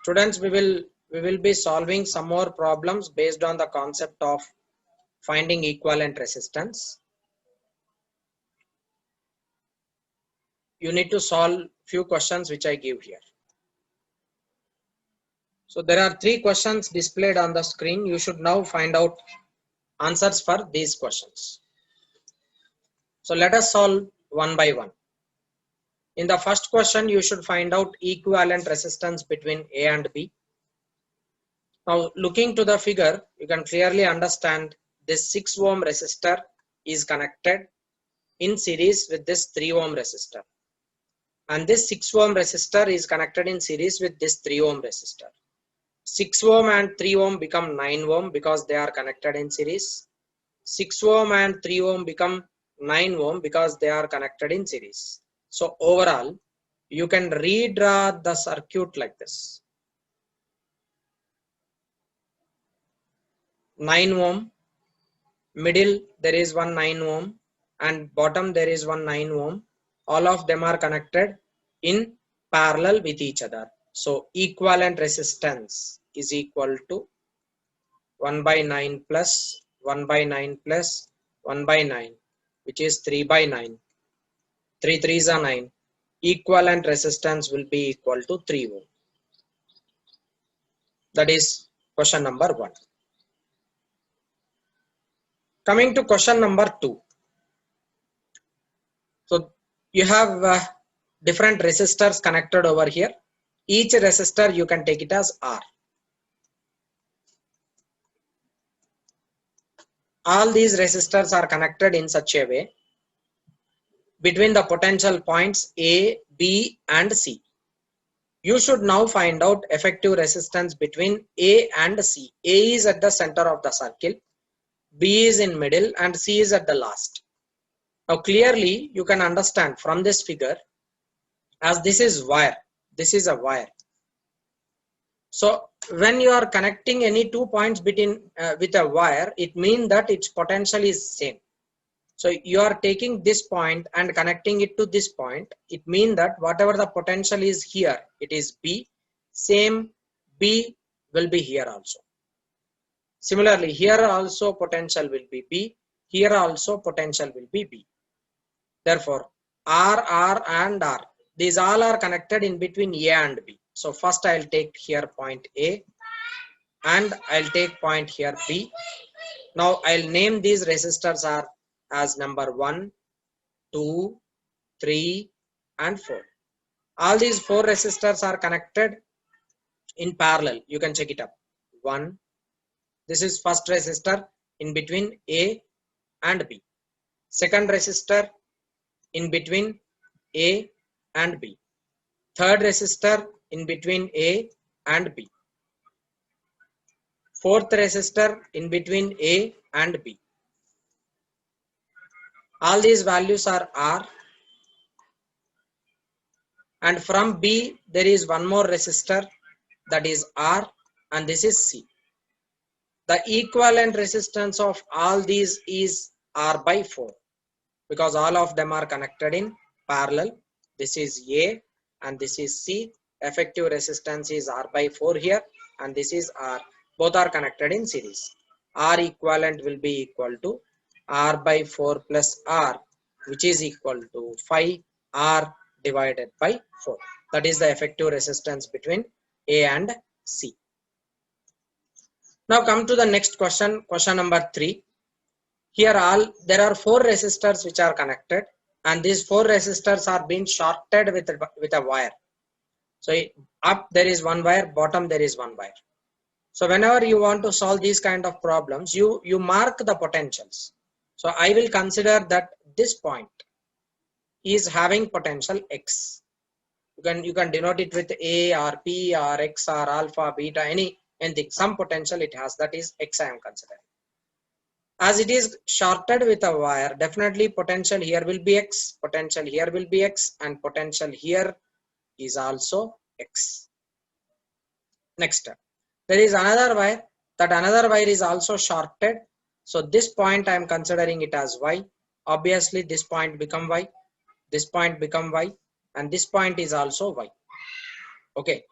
Students, we will be solving some more problems based on the concept of finding equivalent resistance. You need to solve few questions which I give here. So there are 3 questions displayed on the screen. You should now find out answers for these questions. So let us solve one by one. In the first question, you should find out equivalent resistance between A and B. Now looking to the figure, you can clearly understand this 6 ohm resistor is connected in series with this 3 ohm resistor. And this 6 ohm resistor is connected in series with this 3 ohm resistor. 6 ohm and 3 ohm become 9 ohm because they are connected in series. 6 ohm and 3 ohm become 9 ohm because they are connected in series. So overall, you can redraw the circuit like this. 9 ohm, middle there is one 9 ohm and bottom there is one 9 ohm. All of them are connected in parallel with each other. So equivalent resistance is equal to 1 by 9 plus 1 by 9 plus 1 by 9, which is 3 by 9. 3 3s are 9. Equivalent resistance will be equal to 3 ohm. That is question number 1. Coming to question number 2. So you have different resistors connected over here. Each resistor you can take it as R. All these resistors are connected in such a way between the potential points A, B and C. You should now find out effective resistance between A and C. A is at the center of the circle, B is in middle and C is at the last. Now clearly you can understand from this figure, as this is wire, this is a wire. So when you are connecting any 2 points between with a wire, it means that its potential is same. So you are taking this point and connecting it to this point. It means that whatever the potential is here, it is B. Same B will be here also. Similarly, here also potential will be B. Here also potential will be B. Therefore, R and R, these all are connected in between A and B. So first I'll take here point A and I'll take point here B. Now I'll name these resistors are as number 1, 2, 3 and 4. All these 4 resistors are connected in parallel. You can check it up. 1. This is first resistor in between A and B. Second resistor in between A and B. Third resistor in between A and B. Fourth resistor in between A and B. All these values are R. And from B there is one more resistor, that is R, and this is C. The equivalent resistance of all these is R by 4 because all of them are connected in parallel. This is A and this is C. Effective resistance is R by 4 here and this is R. Both are connected in series. R equivalent will be equal to R by 4 plus R, which is equal to 5 R divided by 4. That is the effective resistance between A and C. Now come to the next question, question number 3. Here there are 4 resistors which are connected and these 4 resistors are being shorted with a wire. So up there is one wire, bottom there is one wire. So whenever you want to solve these kind of problems, you mark the potentials. So I will consider that this point is having potential X. You can denote it with A or P or X or alpha, beta, anything. Some potential it has, that is X I am considering. As it is shorted with a wire, definitely potential here will be X, potential here will be X, and potential here is also X. Next, there is another wire, that another wire is also shorted. So this point I am considering it as Y. Obviously this point become Y, this point become Y, and this point is also Y. Okay.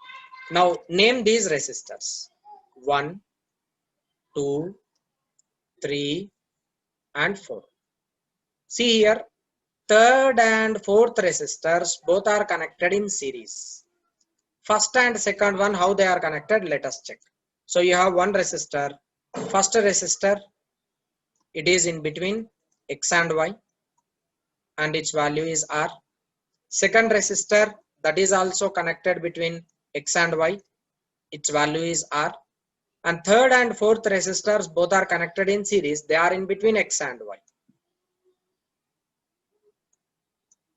Now name these resistors 1, 2, 3 and 4. See here, third and fourth resistors both are connected in series. First and second one, how they are connected, let us check. So you have one resistor, first resistor, it is in between X and Y and its value is R. Second resistor, that is also connected between X and Y, its value is R. And third and fourth resistors both are connected in series, they are in between X and Y.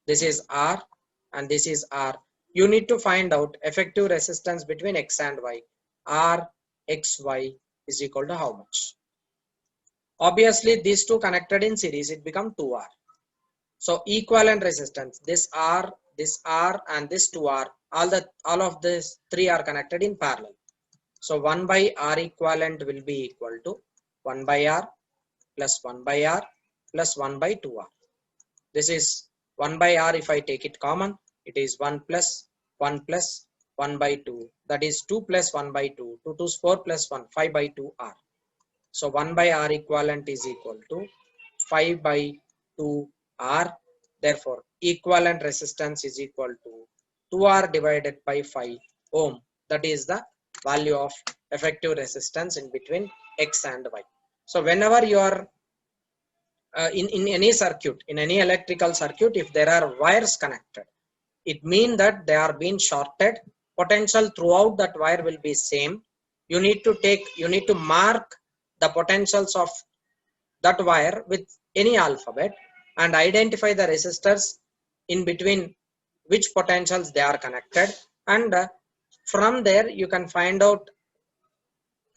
This is R and this is R. You need to find out effective resistance between X and Y. R, X, Y is equal to how much? Obviously these two connected in series, it become 2R. So equivalent resistance, this R and this 2R, all of these three are connected in parallel. So 1 by R equivalent will be equal to 1 by R plus 1 by R plus 1 by 2R. This is 1 by R, if I take it common, it is 1 plus 1 plus 1 by 2, that is 2 plus 1 by 2, 2 to 4 plus 1, 5 by 2 R. So 1 by R equivalent is equal to 5 by 2 R. Therefore, equivalent resistance is equal to 2R divided by 5 ohm. That is the value of effective resistance in between X and Y. So whenever you are in any circuit, in any electrical circuit, if there are wires connected, it means that they are being shorted. Potential throughout that wire will be same. You need to mark the potentials of that wire with any alphabet and identify the resistors in between which potentials they are connected, and from there you can find out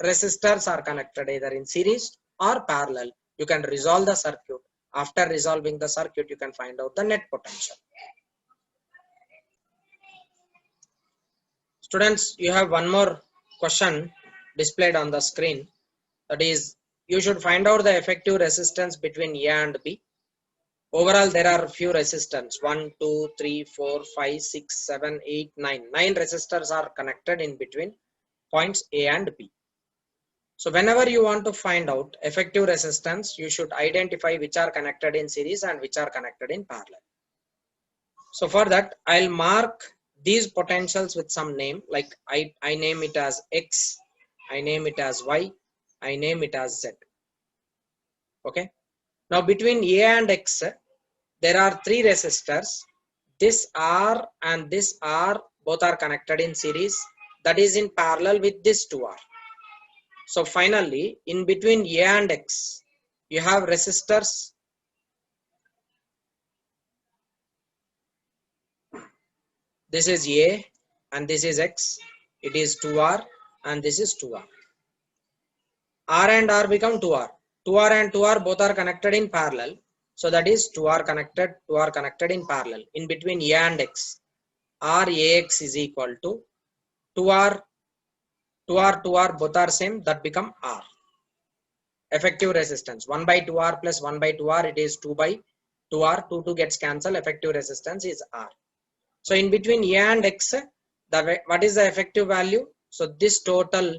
resistors are connected either in series or parallel. You can resolve the circuit. After resolving the circuit, you can find out the net potential. Students, you have one more question displayed on the screen. That is, you should find out the effective resistance between A and B. Overall, there are few resistors 1, 2, 3, 4, 5, 6, 7, 8, 9. 9 resistors are connected in between points A and B. So whenever you want to find out effective resistance, you should identify which are connected in series and which are connected in parallel. So for that, I'll mark these potentials with some name, like I name it as X, I name it as Y, I name it as Z. Okay. Now between A and X, there are three resistors. This R and this R both are connected in series, that is in parallel with this 2R. So finally, in between A and X, you have resistors. This is A and this is X. It is 2R and this is 2R. R and R become 2R. 2R and 2R both are connected in parallel. So that is 2R connected in parallel. In between A and X, RAX is equal to 2R, 2R both are same, that become R. Effective resistance 1 by 2R plus 1 by 2R, it is 2 by 2R. 2 gets cancelled. Effective resistance is R. So in between A and X, what is the effective value? So this total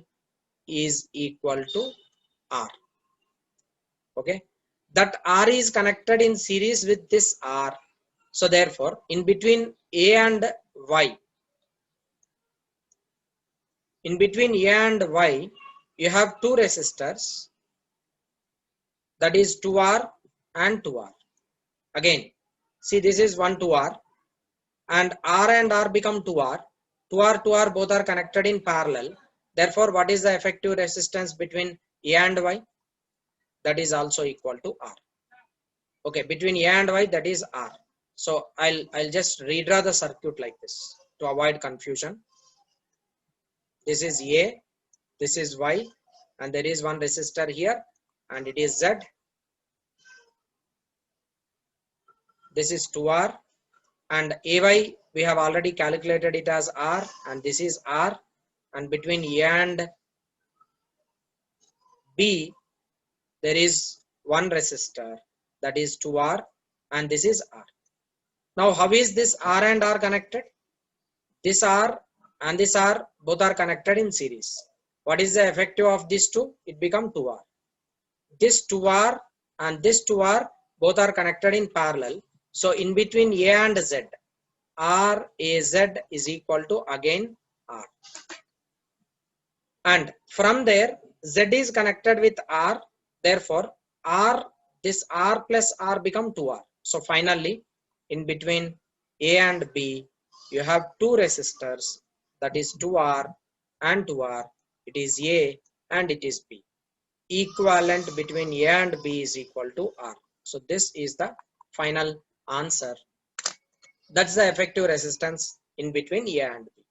is equal to R. Okay, that R is connected in series with this R. So therefore, in between A and Y, in between A and Y, you have two resistors, that is 2R and 2R. Again, see, this is 1 2R and R become 2R. 2R both are connected in parallel. Therefore, what is the effective resistance between A and Y? That is also equal to R. Okay, between A and Y, that is R. So I'll just redraw the circuit like this to avoid confusion. This is A, this is Y, and there is one resistor here, and it is Z. This is 2R, and AY we have already calculated it as R, and this is R, and between A and B there is one resistor, that is 2R, and this is R. Now how is this R and R connected? This R and this R both are connected in series. What is the effective of these two? It become 2R. This 2R and this 2R both are connected in parallel. So in between A and Z, R A Z is equal to again R. And from there Z is connected with R. Therefore R, this R plus R become 2R. So finally in between A and B you have two resistors, that is 2R and 2R. It is A and it is B. Equivalent between A and B is equal to R. So this is the final answer. That's the effective resistance in between A and B.